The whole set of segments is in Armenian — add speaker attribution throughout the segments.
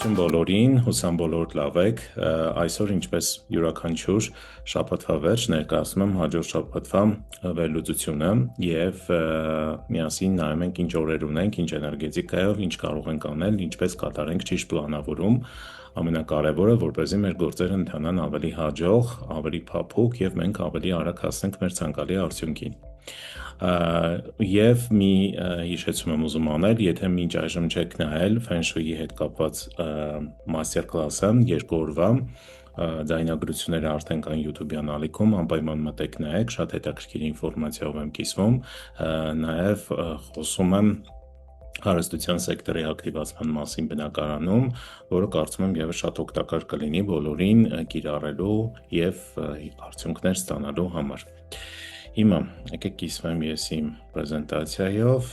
Speaker 1: Ողջույն բոլորին, հուսամ բոլոր լավ եք, այսօր ինչպես յուրաքանչյուր շաբաթվա վերջ ներկայացնում եմ հաջորդ շաբաթվա վերլուծությունը և միասին նայում ենք ինչ օրեր ունենք, ինչ էներգետիկայով, ինչ կարող ենք անել, ինչպես կատարենք ճիշտ պլանավորում, ամենակարևորը, որպեսզի մեր գործերը ընթանան ավելի հաջող, ավելի փափուկ և մենք ավելի արագ հասնենք մեր ցանկալի արդյունքին։ Եվ մի հիշեցում եմ ուզում անել, եթե մինչ այժմ չեք նայել Feng Shui-ի հետ կապված master class-ը 2 օրվա, ձայնագրությունները արդեն կան YouTube-յան ալիքում, անպայման մտեք նայեք, շատ հետաքրքիր ինֆորմացիայով եմ կիսվում, նաև խոսում եմ հարստության սեկտորի ակտիվացման մասին բնակարանում, որը կարծում եմ ևս շատ օգտակար կլինի բոլորին կիրառելու և արդյունքներ ստանալու համար։ Հիմա եկեք կիսվեմ ես իմ պրեզենտացիայով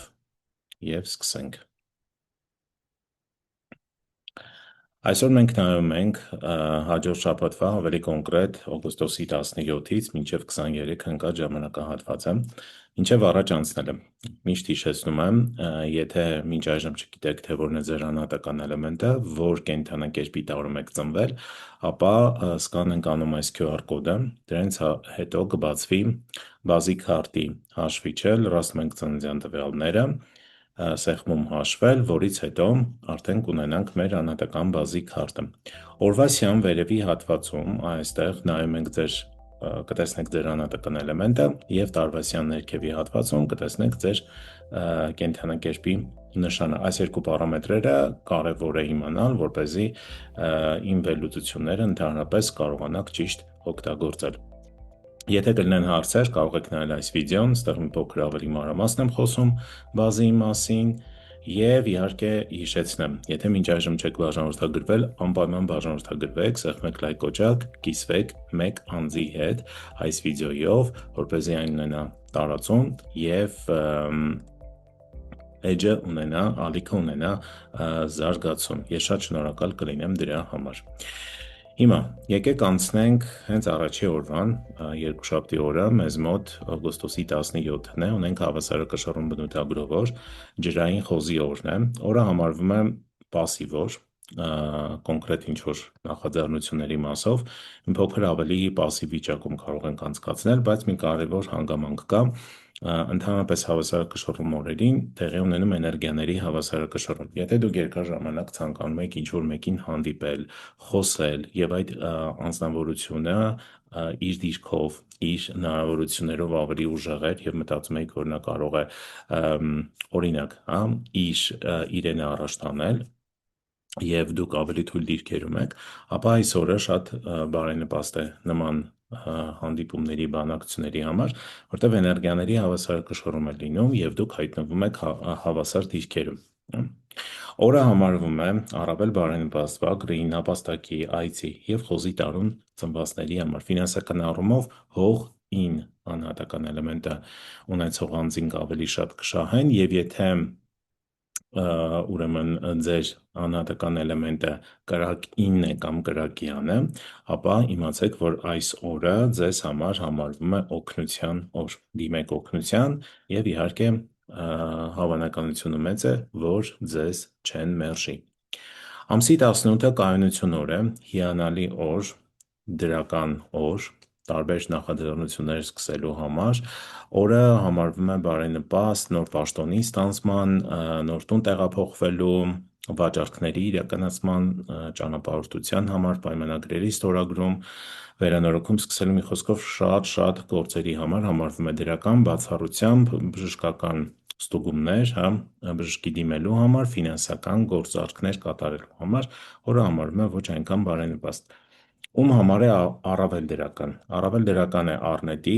Speaker 1: և սկսենք։ Այսօր մենք նայում ենք հաջորդ շաբաթվա, ավելի կոնկրետ օգոստոսի 17-ից մինչև 23 ընկած ժամանակահատվածը, մինչև առաջ անցնելը։ Միշտ հիշեցնում եմ, եթե մինչ այժմ չգիտեք, թե որն է ձեր անհատական էլեմենտը, որ կենդանակերպի տարում եք ծնվել, ապա սկան ենք անում այս QR կոդը, դրանից հետո կբացվի բազիկ քարտի հաշվիչը, լրացնում ենք ծննդյան տվյալները, սեղմում հաշվել, որից հետո արդեն կունենանք մեր անհատական բազիկ քարտը։ Օրվա սյան վերևի հատվածում այստեղ նայում ենք կտեսնեք ձեր անհատական էլեմենտը և տարվասյան ներքևի հատվածում կտեսնեք ձեր կենդանակերպի նշանը։ Այս երկու պարամետրերը կարևոր է իմանալ, որպեսզի իմ վերլուծությունները ընդհանրապես կարողանաք ճիշտ օգտագործել։ Եթե կլինեն հարցեր, կարող եք նայել այս վիդեոն, ստեղ մի փոքր ավելի մանրամասն եմ խոսում բազի մասին և իհարկե հիշեցնեմ, եթե մինչ այժմ չեք բաժանորդագրվել, անպայման բաժանորդագրվեք, սեղմեք լայք կոճակ, կիսվեք մեկ անձի հետ այս վիդեոյով, որպեսզի այն ունենա տարածում և էջը ունենա, ալիքը ունենա զարգացում։ Ես շատ շնորհակալ կլինեմ դրա համար։ Հիմա եկեք անցնենք հենց առաջի օրվան, երկուշաբթի օրը մեզ մոտ օգոստոսի 17-ն է, ունենք հավասարակշռում բնութագրով օր, ջրային խոզի օրն է, օրը համարվում է պասիվ օր, կոնկրետ ինչ-որ նախաձեռնությունների մասով, մի փոքր ավելի պասիվ վիճակում կարող ենք անցկացնել, բայց մի կարևոր հանգամանք կա, ընդհանրապես հավասարակշռում օրերին տեղի ունենում էներգիաների հավասարակշռում։ Եթե դուք երկար ժամանակ ցանկանում եք ինչ-որ մեկին հանդիպել, խոսել և այդ անձնավորությունը իր դիրքով, իր հնարավորություններով ավելի ուժեղեր և մտածում եք, որ նա կարող է օրինակ, իրեն առաջ տանել և դուք ավելի թույլ դիրքերում եք, ապա այս օրը շատ բարենպաստ է նման հանդիպումների, բանակցությունների համար, որտեղ էներգիաների հավասարակշռում է լինում և դուք հայտնվում եք հավասար դիրքերում։ Օրը համարվում է առավել բարենպաստ գրեհի նապաստակի, այծի և խոզի տարուն ծնվածների համար։ Ֆինանսական առումով հող, ին անհատական էլեմենտը ունեցող անձին ավելի շատ կշահեն և եթե ուրեմն ձեր անհատական էլեմենտը կրակ 9 է կամ կրակյանը, ապա իմացեք, որ այս օրը ձեզ համար համարվում է օգնության օր։ Դիմեք օգնության և իհարկե հավանականությունը մեծ է, որ ձեզ չեն մերժի։ Ամսի 18-ը կայունություն օր է, հիանալի օր, դրական օր, տարբեր նախաձեռնություններ սկսելու համար, օրը համարվում է բարենպաստ նոր պաշտոնի ստանձնման, նոր տուն տեղափոխվելու, վաճառքների իրականացման, ճանապարհորդության համար, պայմանագրերի ստորագրում, վերանորոգում սկսելու, մի խոսքով շատ գործերի համար համարվում է դրական, բացառությամբ բժշկական ստուգումներ, բժշկի դիմելու համար, ֆինանսական գործարքներ կատարելու համար, օրը համարվում է ոչ այնքան բարենպաստ։ Ում համար է առավել դրական։ Առավել դրական է առնետի,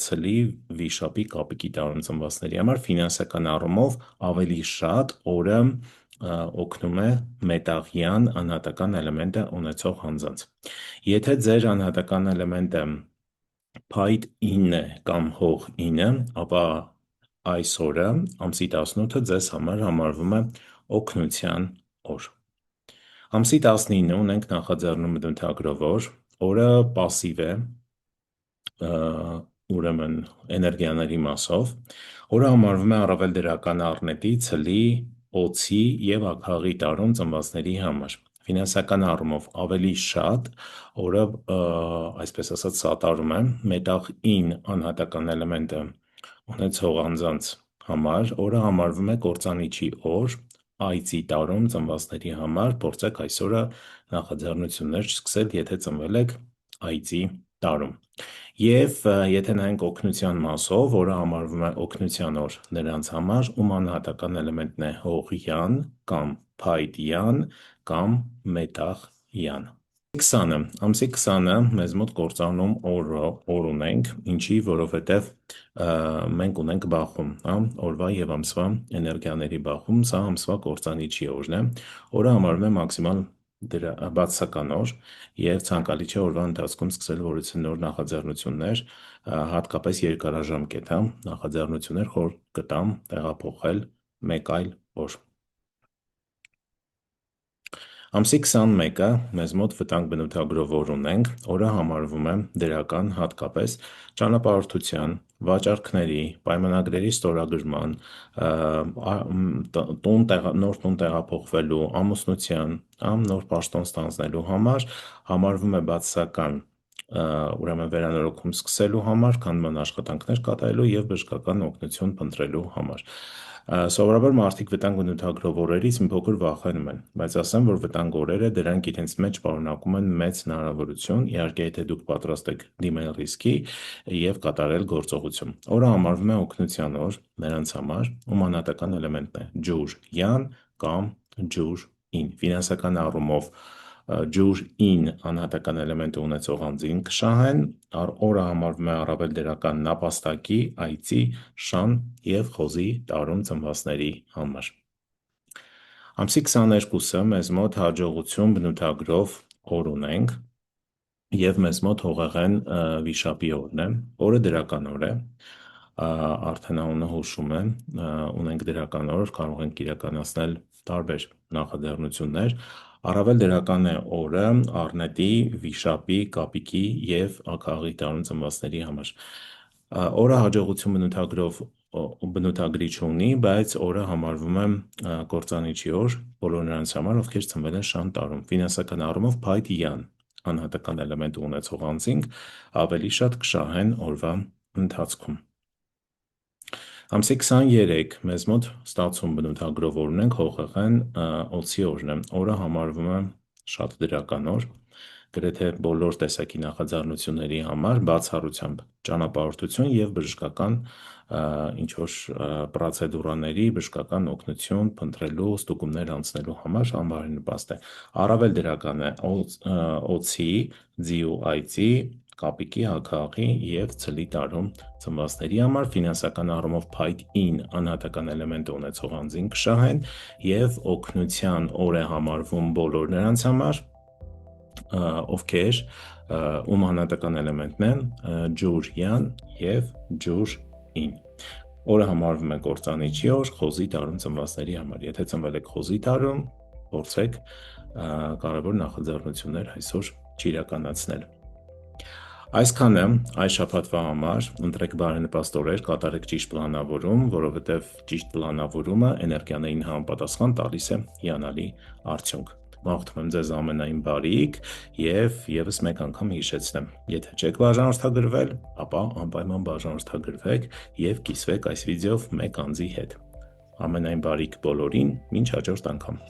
Speaker 1: ցլի, վիշապի, կապիկի տարում ծնվածների համար, ֆինանսական առումով ավելի շատ օրը օգնում է մետաղյան անհատական էլեմենտը ունեցող անձանց։ Եթե ձեր անհատական էլեմենտը փայտ 9 է կամ հող 9, ապա այս օրը, ամսի 18-ը ձեզ համար համարվում է օգնության օր։ Ամսի 19-ը ունենք նախաձեռնում բնութագրով օր, օրը պասիվ է, ուրեմն էներգիաների մասով, օրը համարվում է առավել դրական առնետի, ցլի, օձի և աքաղի տարում ծնվածների համար։ ֆինանսական առումով ավելի շատ օրը, այսպես ասած, սատարում է մետաղ 9 անհատական էլեմենտը ունեցող անձանց համար, օրը համարվում է կործանիչի օր, այծի տարում ծնվածների համար փորձեք այսօրը նախաձեռնություններ չսկսել, եթե ծնվել եք այծի տարում։ Եվ եթե նայենք օգնության մասով, որը համարվում է օգնության օր նրանց համար, ում անհատական էլեմենտն է հողյան կամ փայտյան կամ մետաղյան։ Ամսի 20-ը մեզ մոտ կործանում օր ունենք, ինչի, որովհետև մենք ունենք բախում, օրվա և ամսվա էներգիաների բախում, սա ամսվա կործանիչի օրն է, օրը համարվում է մաքսիմալ բացասական օր և ցանկալի չէ օրվա ընթացքում սկսել որևէ նոր նախաձեռնություններ, հատկապես երկարաժամկետ նախաձեռնություններ խոր կտամ տեղափոխել մեկ այլ օր։ Ամսի 21-ը մեզ մոտ վտանգ բնութագրով օր ունենք, օրը համարվում է դրական հատկապես ճանապարհորդության, վաճառքների, պայմանագրերի ստորագրման, նոր տուն տեղափոխվելու, ամուսնության, նոր պաշտոն ստանձնելու համար, համարվում է բացասական ուրեմն վերանորոգում սկսելու համար, քանդման աշխատանքներ կատարելու և բժշկական օգնություն փնտրելու համար։ Սովորաբար մարդիկ վտանգ բնութագրով օրերից մի փոքր վախենում են, բայց ասեմ, որ վտանգ օրերը դրանք իրենց մեջ պարունակում են մեծ հնարավորություն, իհարկե եթե դուք պատրաստ եք դիմել ռիսկի և կատարել գործողություն։ Օրը համարվում է օգնության օր նրանց համար, ում անհատական էլեմենտն է ջուր յան կամ ջուր ինь։ Ֆինանսական առումով ջուր ինь անհատական էլեմենտը ունեցող անձին կշահեն, օրը համարվում է առավել դրական նապաստակի, այծի, շան և խոզի տարում ծնվածների համար։ Ամսի 22-ը մեզ մոտ հաջողություն բնութագրով օր ունենք և մեզ մոտ հողեղեն վիշապի օրն է, օրը դրական օր է, արդեն անունը հուշում է, ունենք դրական օր, կարող ենք իրականացնել տարբեր նախաձեռնություններ, առավել դրական է օրը առնետի, վիշապի, կապիկի և աքաղի տարում ծնվածների համար։ Օրը հաջողություն բնութագրիչ ունի, բայց օրը համարվում է կործանիչի օր բոլոր նրանց համար, ովքեր ծնվել են շան տարում։ Ֆինանսական առումով փայտյան անհատական էլեմենտ ունեցող անձինք ավելի շատ կշահեն օրվա ընթացքում։ Ամսի 23 մեզ մոտ ստացում բնութագրով օր ունենք, հողեղեն օձի օրն է, օրը համարվում է շատ դրական օր, գրեթե բոլոր տեսակի նախաձեռնությունների համար, բացառությամբ ճանապարհորդություն և բժշկական ինչ-որ պրոցեդուրաների, բժշկական օգնություն փնտրելու, ստուգումներ անցնելու համար անբարենպաստ է։ Առավել դրական է օձի, ձիու այծի, կապիկի, աքաղի և ցլի տարում ծնվածների համար, ֆինանսական առումով փայտին անհատական էլեմենտը ունեցող անձին կշահեն և օգնության օր է համարվում բոլոր նրանց համար, ում անհատական էլեմենտն է ջուր յան և ջուր ինь։ Օրը համարվում է կործանիչի օր խոզի տարում ծնվածների համար։ Եթե ծնվել եք խոզի տարում, փորձեք կարևոր նախաձեռնություններ այսօր չիրականացնել։ Այսքանը այս շաբաթվա համար, ընտրեք բարենպաստ օրեր, կատարեք ճիշտ պլանավորում, որովհետև ճիշտ պլանավորումը էներգիաներին համապատասխան տալիս է հիանալի արդյունք։ Մաղթում եմ ձեզ ամենայն բարիք և ևս մեկ անգամ հիշեցնեմ, եթե չեք բաժանորդագրվել, ապա անպայման բաժանորդագրվեք և կիսվեք այս վիդեոյով մեկ անձի հետ։ Ամենայն բարիք բոլորին, մինչ հաջորդ անգամ։